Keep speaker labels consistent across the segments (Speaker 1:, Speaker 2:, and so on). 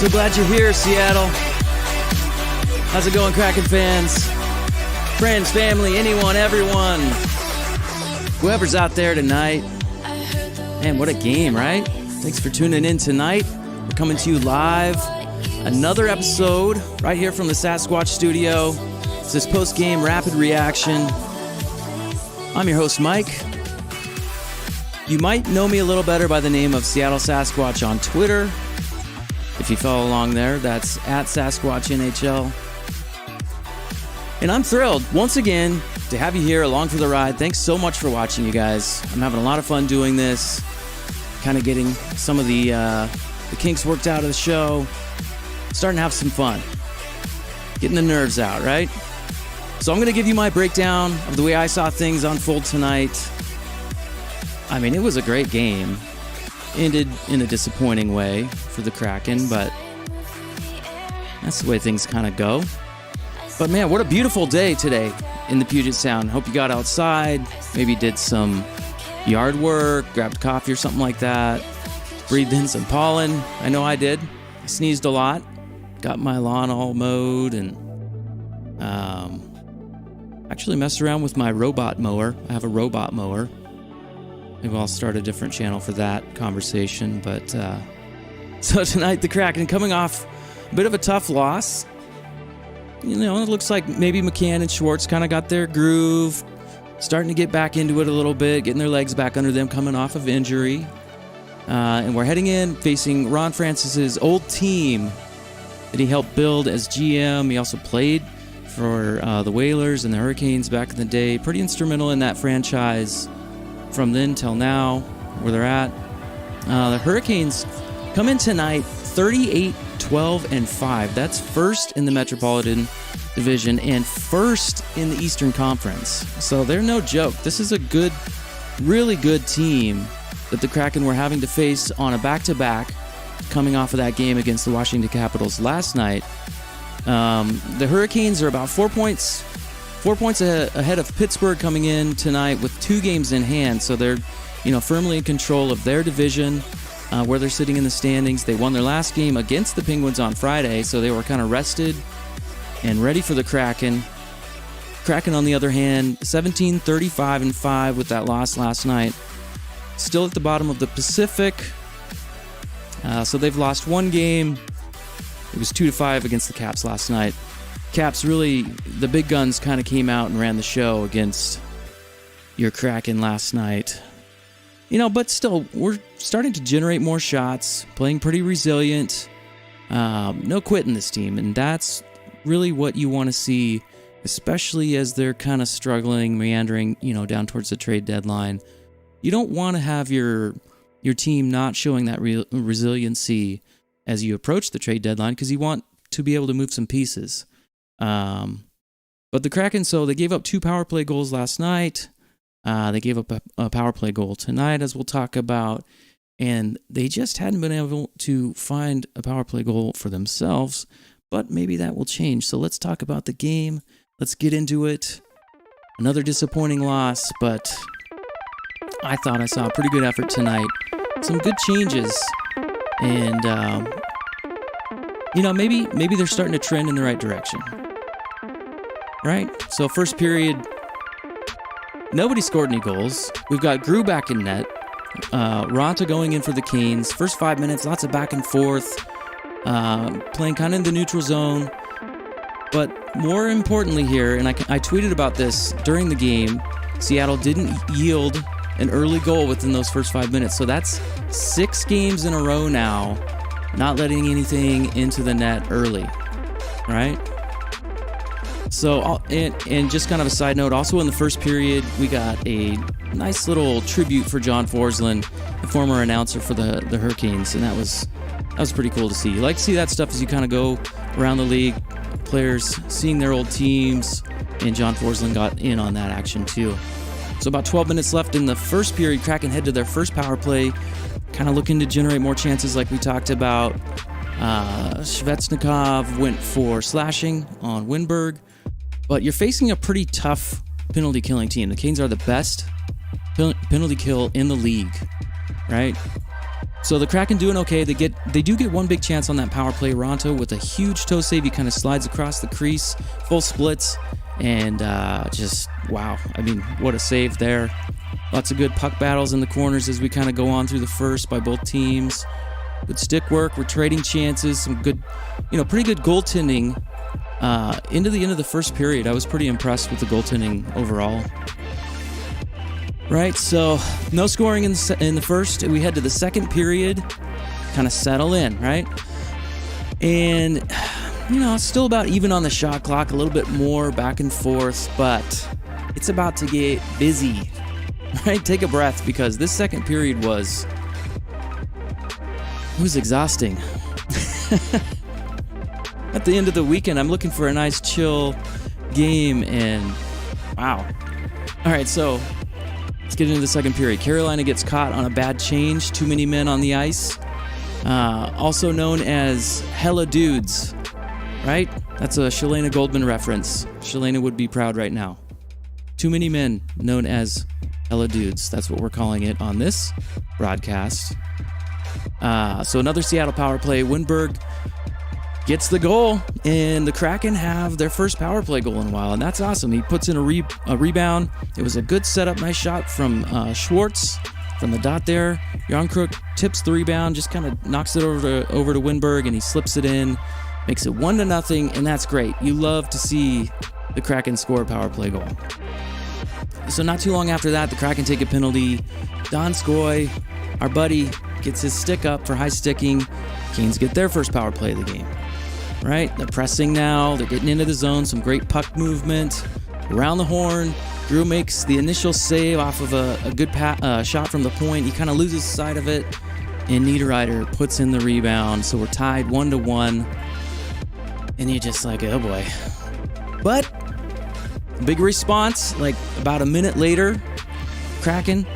Speaker 1: So glad you're here, Seattle. How's it going, Kraken fans? Friends, family, anyone, everyone. Whoever's out there tonight. Man, what a game, right? Thanks for tuning in tonight. We're coming to you live. Another episode right here from the Sasquatch studio. It's this post-game rapid reaction. I'm your host, Mike. You might know me a little better by the name of Seattle Sasquatch on Twitter. If you follow along there, that's at Sasquatch NHL. And I'm thrilled, once again, to have you here along for the ride. Thanks so much for watching, you guys. I'm having a lot of fun doing this. Kind of getting some of the kinks worked out of the show. Starting to have some fun. Getting the nerves out, right? So I'm going to give you my breakdown of the way I saw things unfold tonight. I mean, it was a great game. Ended in a disappointing way for the Kraken, but that's the way things kind of go. But man, what a beautiful day today in the Puget Sound. Hope you got outside, maybe did some yard work, grabbed coffee or something like that, breathed in some pollen. I know I did. I sneezed a lot, got my lawn all mowed, and actually messed around with my robot mower. I have a robot mower. Maybe I'll start a different channel for that conversation. But so tonight, the Kraken coming off a bit of a tough loss. You know, it looks like maybe McCann and Schwartz kind of got their groove, starting to get back into it a little bit, getting their legs back under them, coming off of injury. And we're heading in, facing Ron Francis's old team that he helped build as GM. He also played for the Whalers and the Hurricanes back in the day. Pretty instrumental in that franchise from then till now, where they're at. The Hurricanes come in tonight 38-12-5. That's first in the Metropolitan Division and first in the Eastern Conference. So they're no joke. This is a good, really good team that the Kraken were having to face on a back-to-back coming off of that game against the Washington Capitals last night. The Hurricanes are about 4 points ahead of Pittsburgh coming in tonight with 2 games in hand, so they're firmly in control of their division, where they're sitting in the standings. They won their last game against the Penguins on Friday, so they were kind of rested and ready for the Kraken. Kraken, on the other hand, 17-35-5 with that loss last night. Still at the bottom of the Pacific, so they've lost 1 game. It was 2-5 against the Caps last night. Caps really, the big guns kind of came out and ran the show against your Kraken last night. But still, we're starting to generate more shots, playing pretty resilient. No quitting this team, and that's really what you want to see, especially as they're kind of struggling, meandering, down towards the trade deadline. You don't want to have your team not showing that resiliency as you approach the trade deadline, because you want to be able to move some pieces. But the Kraken, so they gave up 2 power play goals last night. They gave up a power play goal tonight, as we'll talk about. And they just hadn't been able to find a power play goal for themselves. But maybe that will change. So let's talk about the game. Let's get into it. Another disappointing loss, but I thought I saw a pretty good effort tonight. Some good changes. And, maybe they're starting to trend in the right direction. Right? So first period, nobody scored any goals. We've got Grew back in net. Ronta going in for the Canes. First 5 minutes, lots of back and forth. Playing kind of in the neutral zone. But more importantly here, and I tweeted about this during the game, Seattle didn't yield an early goal within those first 5 minutes. So that's 6 games in a row now, not letting anything into the net early, right? So, and just kind of a side note, also in the first period, we got a nice little tribute for John Forsland, the former announcer for the Hurricanes, and that was pretty cool to see. You like to see that stuff as you kind of go around the league, players seeing their old teams, and John Forsland got in on that action too. So about 12 minutes left in the first period, Kraken head to their first power play, kind of looking to generate more chances like we talked about. Svechnikov went for slashing on Winberg. But you're facing a pretty tough penalty killing team. The Canes are the best penalty kill in the league, right? So the Kraken doing okay. They do get one big chance on that power play. Ronto with a huge toe save. He kind of slides across the crease, full splits, and just wow. I mean, what a save there. Lots of good puck battles in the corners as we kind of go on through the first by both teams. Good stick work. We're trading chances. Some good, pretty good goaltending into the end of the first period. I was pretty impressed with the goaltending overall. Right, so no scoring in the first. We head to the second period, kind of settle in, right? And, still about even on the shot clock, a little bit more back and forth, but it's about to get busy, right? Take a breath, because this second period was exhausting. At the end of the weekend, I'm looking for a nice chill game, and wow. All right, so let's get into the second period. Carolina gets caught on a bad change. Too many men on the ice. Also known as Hella Dudes, right? That's a Shalana Goldman reference. Shalana would be proud right now. Too many men known as Hella Dudes. That's what we're calling it on this broadcast. So another Seattle power play. Winberg gets the goal, and the Kraken have their first power play goal in a while, and that's awesome. He puts in a rebound. It was a good setup, nice shot from Schwartz from the dot there. Järnkrok tips the rebound, just kind of knocks it over to Winberg, and he slips it in, makes it 1-0, and that's great. You love to see the Kraken score a power play goal. So not too long after that, the Kraken take a penalty. Donskoy, our buddy, gets his stick up for high sticking. Canes get their first power play of the game. Right? They're pressing now. They're getting into the zone. Some great puck movement. Around the horn. Drew makes the initial save off of a good shot from the point. He kind of loses sight of it. And Niederreiter puts in the rebound. So we're tied 1-1. And you're just like, oh boy. But, big response. Like about a minute later, Kraken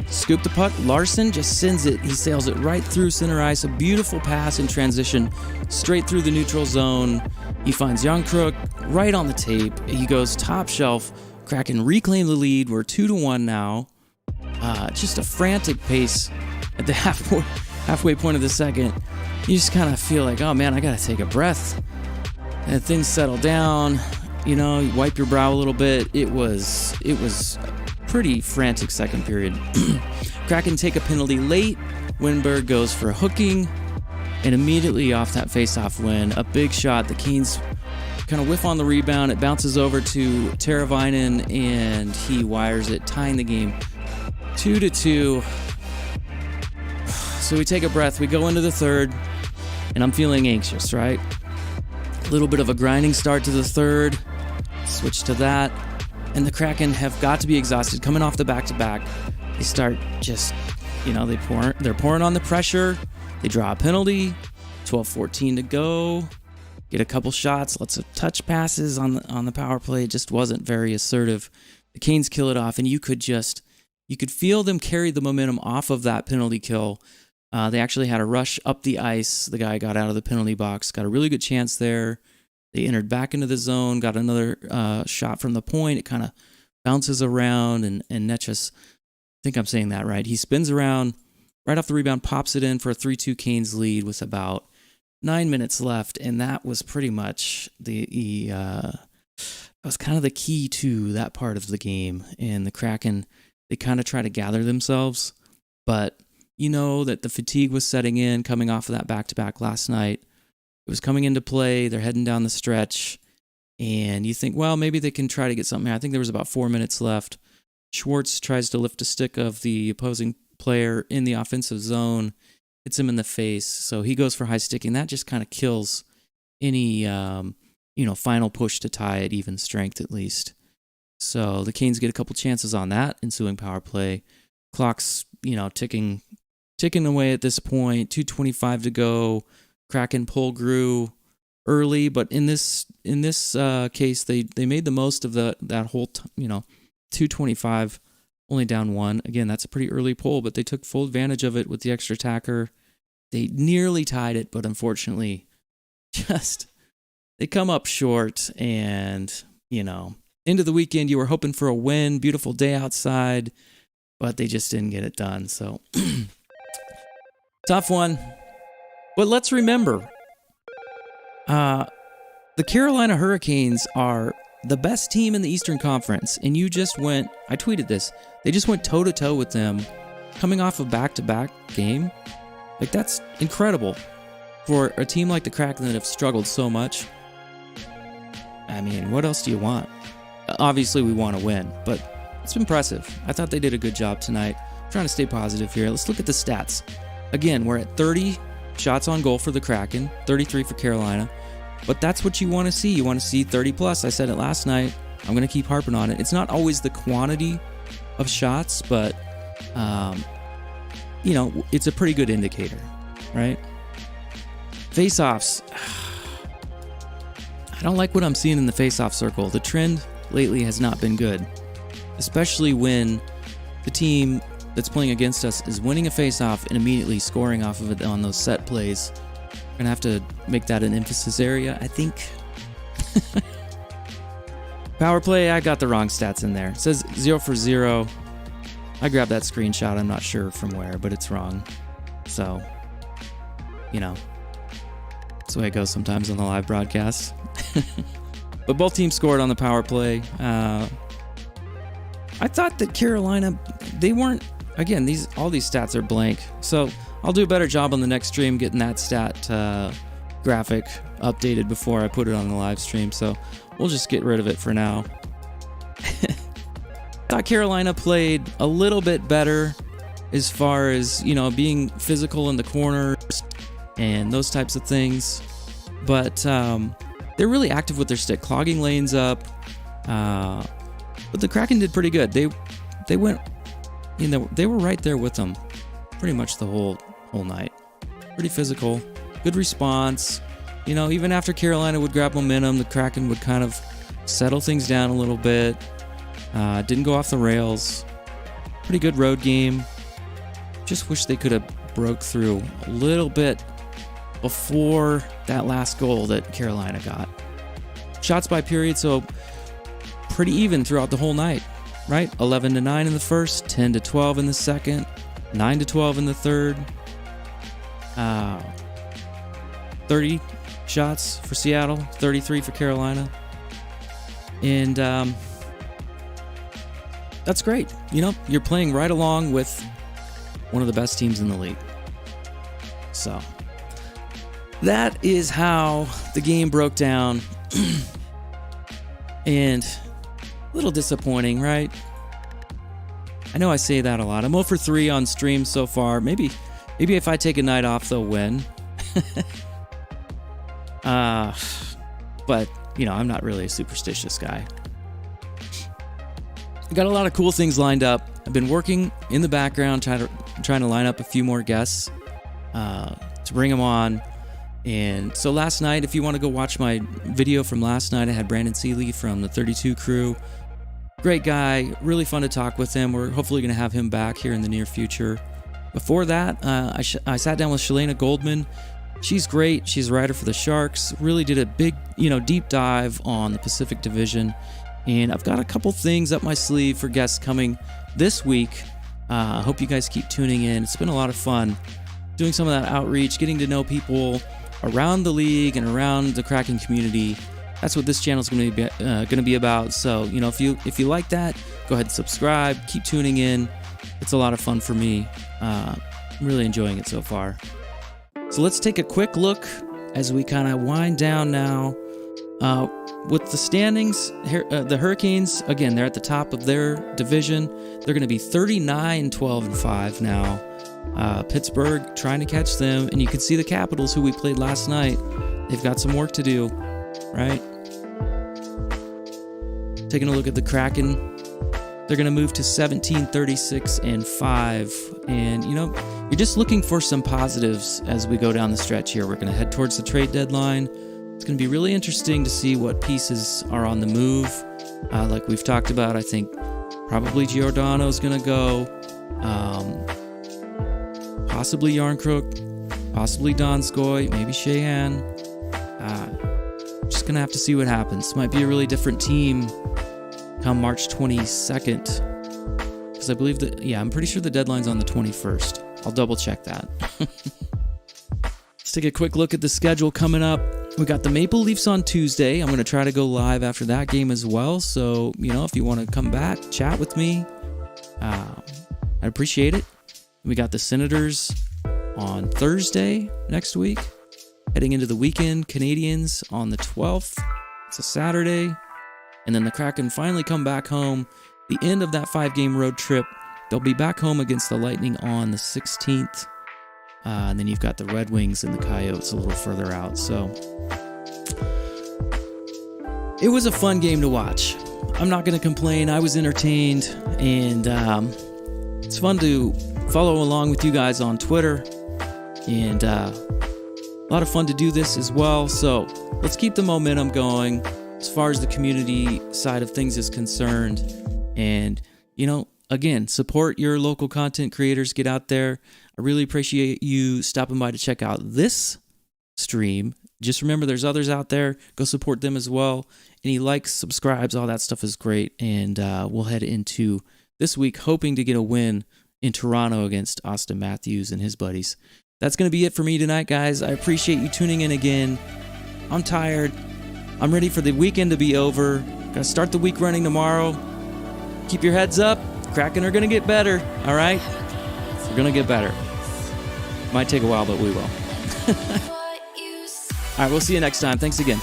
Speaker 1: scoop the puck. Larson just sends it. He sails it right through center ice. A beautiful pass in transition, straight through the neutral zone. He finds Järnkrok right on the tape. He goes top shelf. Kraken reclaim the lead. We're 2-1 now. Just a frantic pace at the halfway point of the second. You just kind of feel like, oh man, I gotta take a breath. And things settle down. You wipe your brow a little bit. It was pretty frantic second period. Kraken take a penalty late. Winberg goes for a hooking, and immediately off that face-off win, a big shot. The Canes kind of whiff on the rebound. It bounces over to Teravainen, and he wires it, tying the game 2-2. So we take a breath. We go into the third, and I'm feeling anxious, right? A little bit of a grinding start to the third. Switch to that. And the Kraken have got to be exhausted coming off the back-to-back. They start just, they're pouring on the pressure. They draw a penalty. 12-14 to go. Get a couple shots. Lots of touch passes on the power play. It just wasn't very assertive. The Canes kill it off, and you could feel them carry the momentum off of that penalty kill. They actually had a rush up the ice. The guy got out of the penalty box. Got a really good chance there. They entered back into the zone, got another shot from the point. It kind of bounces around, and Netchus, I think I'm saying that right. He spins around, right off the rebound, pops it in for a 3-2 Canes lead with about 9 minutes left, and that was pretty much that was kind of the key to that part of the game. And the Kraken, they kind of try to gather themselves, but that the fatigue was setting in coming off of that back-to-back last night. It was coming into play. They're heading down the stretch, and you think, well, maybe they can try to get something. I think there was about 4 minutes left. Schwartz tries to lift a stick of the opposing player in the offensive zone, hits him in the face, so he goes for high sticking. That just kind of kills any, final push to tie at even strength at least. So the Canes get a couple chances on that ensuing power play. Clock's, ticking away at this point. 2:25 to go. Kraken pull grew early, but in this case, they made the most of that whole 2:25, only down one. Again, that's a pretty early pull, but they took full advantage of it with the extra attacker. They nearly tied it, but unfortunately, they come up short. And end of the weekend, you were hoping for a win, beautiful day outside, but they just didn't get it done. So Tough one. But let's remember, the Carolina Hurricanes are the best team in the Eastern Conference, and you just went, I tweeted this, they just went toe-to-toe with them, coming off a back-to-back game. Like, that's incredible for a team like the Kraken that have struggled so much. I mean, what else do you want? Obviously, we want to win, but it's impressive. I thought they did a good job tonight. I'm trying to stay positive here. Let's look at the stats. Again, we're at 30 shots on goal for the Kraken, 33 for Carolina. But that's what you want to see. You want to see 30 plus. I said it last night. I'm going to keep harping on it. It's not always the quantity of shots, but, it's a pretty good indicator, right? Face-offs. I don't like what I'm seeing in the face-off circle. The trend lately has not been good, especially when the team that's playing against us is winning a face-off and immediately scoring off of it on those set plays. We're going to have to make that an emphasis area, I think. Power play, I got the wrong stats in there. It says 0 for 0. I grabbed that screenshot. I'm not sure from where, but it's wrong. So, that's the way it goes sometimes on the live broadcast. But both teams scored on the power play. I thought that Carolina, they weren't, again, all these stats are blank. So I'll do a better job on the next stream getting that stat graphic updated before I put it on the live stream. So we'll just get rid of it for now. I thought Carolina played a little bit better as far as, being physical in the corners and those types of things. But they're really active with their stick, clogging lanes up. But the Kraken did pretty good. They went, they were right there with them pretty much the whole night. Pretty physical, good response. Even after Carolina would grab momentum, the Kraken would kind of settle things down a little bit. Didn't go off the rails. Pretty good road game. Just wish they could have broke through a little bit before that last goal that Carolina got. Shots by period, so pretty even throughout the whole night, right? 11-9 in the first, 10-12 in the second, 9-12 in the third. 30 shots for Seattle, 33 for Carolina. And that's great. You're playing right along with one of the best teams in the league. So that is how the game broke down. And a little disappointing, right? I know I say that a lot. I'm 0 for 3 on stream so far. Maybe if I take a night off, they'll win. But, I'm not really a superstitious guy. I got a lot of cool things lined up. I've been working in the background, trying to line up a few more guests to bring them on. And so last night, if you want to go watch my video from last night, I had Brandon Seeley from the 32 crew. Great guy, really fun to talk with him. We're hopefully going to have him back here in the near future. Before that, I sat down with Shalana Goldman. She's great. She's a writer for the Sharks. Really did a big, deep dive on the Pacific Division. And I've got a couple things up my sleeve for guests coming this week. I hope you guys keep tuning in. It's been a lot of fun doing some of that outreach, getting to know people around the league and around the Kraken community. That's what this channel is going to be about. So, if you like that, go ahead and subscribe. Keep tuning in. It's a lot of fun for me. I'm really enjoying it so far. So let's take a quick look as we kind of wind down now. With the standings, the Hurricanes, again, they're at the top of their division. They're going to be 39-12-5 now. Pittsburgh trying to catch them, and you can see the Capitals, who we played last night. They've got some work to do, right? Taking a look at the Kraken, they're going to move to 17-36-5, and you're just looking for some positives as we go down the stretch here. We're going to head towards the trade deadline. It's going to be really interesting to see what pieces are on the move. Like we've talked about, I think probably Giordano's going to go. Possibly Yarncrook, possibly Donskoy, maybe Sheahan. Just going to have to see what happens. Might be a really different team come March 22nd. Because I believe I'm pretty sure the deadline's on the 21st. I'll double check that. Let's take a quick look at the schedule coming up. We got the Maple Leafs on Tuesday. I'm going to try to go live after that game as well. So, if you want to come back, chat with me, I appreciate it. We got the Senators on Thursday next week. Heading into the weekend, Canadiens on the 12th. It's a Saturday. And then the Kraken finally come back home. The end of that 5-game road trip. They'll be back home against the Lightning on the 16th. And then you've got the Red Wings and the Coyotes a little further out. So it was a fun game to watch. I'm not going to complain. I was entertained. And it's fun to follow along with you guys on Twitter. And a lot of fun to do this as well. So let's keep the momentum going as far as the community side of things is concerned. And, again, support your local content creators. Get out there. I really appreciate you stopping by to check out this stream. Just remember, there's others out there. Go support them as well. Any likes, subscribes, all that stuff is great. And we'll head into this week hoping to get a win in Toronto against Austin Matthews and his buddies. That's going to be it for me tonight, guys. I appreciate you tuning in again. I'm tired. I'm ready for the weekend to be over. Got to start the week running tomorrow. Keep your heads up. Kraken are going to get better, all right? We're going to get better. Might take a while, but we will. All right, we'll see you next time. Thanks again.